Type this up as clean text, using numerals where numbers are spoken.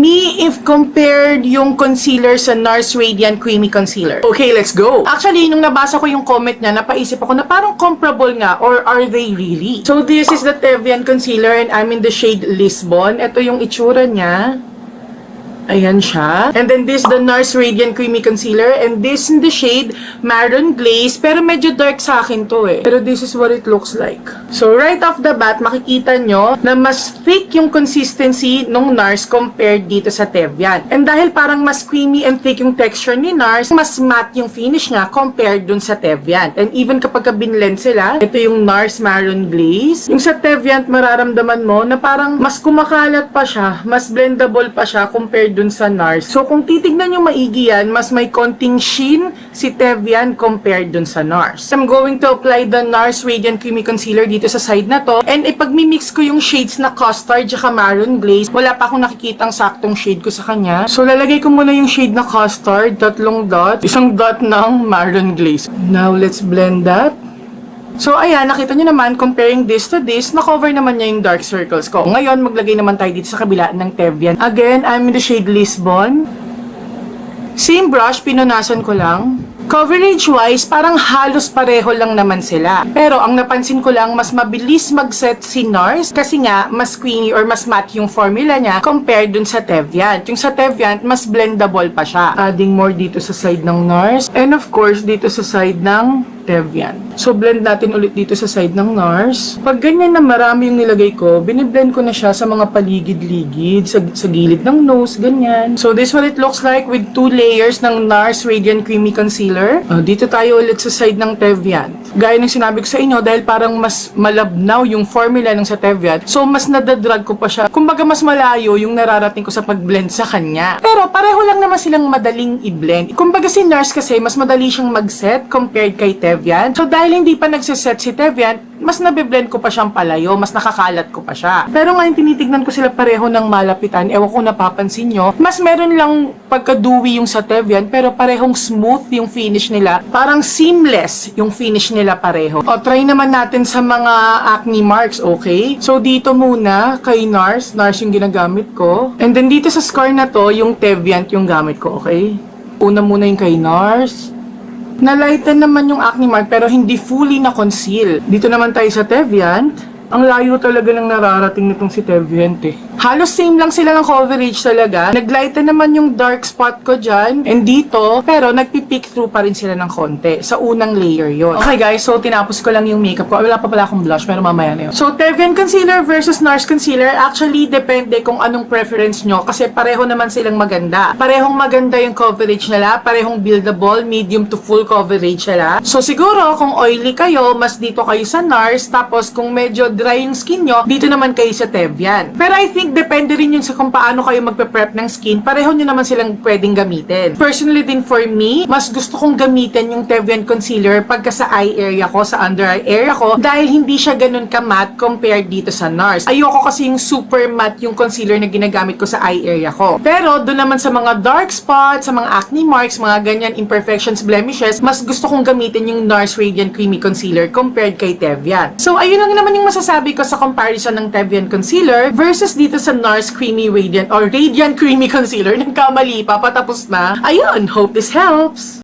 me if compared yung concealer sa NARS Radiant Creamy Concealer. Okay, let's go! Actually, nung nabasa ko yung comment niya, napaisip ako na parang comparable nga, or are they really? So, this is the Tevian Concealer and I'm in the shade Lisbon. Ito yung itsura niya. Ayan siya. And then this, the NARS Radiant Creamy Concealer. And this in the shade Maroon Glaze. Pero medyo dark sa akin to eh. Pero this is what it looks like. So right off the bat, makikita nyo na mas thick yung consistency nung NARS compared dito sa Tevian. And dahil parang mas creamy and thick yung texture ni NARS, mas matte yung finish niya compared dun sa Tevian. And even kapag binlend sila, ito yung NARS Maroon Glaze. Yung sa Tevian, mararamdaman mo na parang mas kumakalat pa siya, mas blendable pa siya compared dun sa NARS. So, kung titignan nyo maigi yan, mas may konting sheen si Tevian compared dun sa NARS. I'm going to apply the NARS Radiant Creamy Concealer dito sa side na to. And ipag-mimix ko yung shades na Custard tsaka Maroon Glaze. Wala pa akong nakikitang saktong shade ko sa kanya. So, lalagay ko muna yung shade na Custard, 3 dot, 1 dot ng Maroon Glaze. Now, let's blend that. So, ayan, nakita nyo naman, comparing this to this, na-cover naman niya yung dark circles ko. Ngayon, maglagay naman tayo dito sa kabila ng Tevian. Again, I'm in the shade Lisbon. Same brush, pinunasan ko lang. Coverage-wise, parang halos pareho lang naman sila. Pero, ang napansin ko lang, mas mabilis mag-set si NARS kasi nga, mas creamy or mas matte yung formula niya compared dun sa Tevian. Yung sa Tevian, mas blendable pa siya. Adding more dito sa side ng NARS. And of course, dito sa side ng Tevian. So, blend natin ulit dito sa side ng NARS. Pag ganyan na marami yung nilagay ko, biniblend ko na siya sa mga paligid-ligid, sa gilid ng nose, ganyan. So, this what it looks like with 2 layers ng NARS Radiant Creamy Concealer. Dito tayo ulit sa side ng Tevian. Gaya ng sinabi ko sa inyo, dahil parang mas malabnaw yung formula ng sa Tevian, so mas nadadrag ko pa siya. Kumbaga mas malayo yung nararating ko sa pag-blend sa kanya. Pero pareho lang naman silang madaling i-blend. Kumbaga si NARS kasi mas madali siyang mag-set compared kay Tevian. So dahil hindi pa nagsiset si Tevian, mas nabiblend ko pa siyang palayo, mas nakakalat ko pa siya. Pero ngayon tinitignan ko sila pareho ng malapitan, ewan ko napapansin nyo, mas meron lang pagka-dewy yung sa Tevian, pero parehong smooth yung finish nila. Parang seamless yung finish nila pareho. O, try naman natin sa mga acne marks, okay? So, dito muna, kay NARS yung ginagamit ko. And then dito sa scar na to, yung Tevian yung gamit ko, okay? Una muna yung kay NARS. Na-lighten naman yung acne mark pero hindi fully na-conceal. Dito naman tayo sa Tevian. Ang layo talaga ng nararating nitong si Tevian eh. Halos same lang sila ng coverage talaga. Nag-lighten naman yung dark spot ko dyan. And dito, pero nagpipick through pa rin sila ng konti. Sa unang layer yon. Okay guys, so tinapos ko lang yung makeup ko. Wala pa pala akong blush, pero mamaya na yun. So Tevian Concealer versus NARS Concealer, actually depende kung anong preference nyo. Kasi pareho naman silang maganda. Parehong maganda yung coverage nila. Parehong buildable, medium to full coverage nila. So siguro, kung oily kayo, mas dito kayo sa NARS. Tapos kung medyo dry yung skin nyo, dito naman kayo sa Tevian. Pero I think depende rin yun sa kung paano kayo magpe-prep ng skin. Pareho nyo naman silang pwedeng gamitin. Personally din for me, mas gusto kong gamitin yung Tevian Concealer pagka sa eye area ko, sa under eye area ko, dahil hindi siya ganun ka-matte compared dito sa NARS. Ayoko kasi yung super matte yung concealer na ginagamit ko sa eye area ko. Pero doon naman sa mga dark spots, sa mga acne marks, mga ganyan imperfections, blemishes, mas gusto kong gamitin yung NARS Radiant Creamy Concealer compared kay Tevian. So ayun lang naman yung masasabi ko sa comparison ng Tevian Concealer versus dito sa NARS Creamy Radiant or Radiant Creamy Concealer. Nagkamali pa, patapos na. Ayun, hope this helps!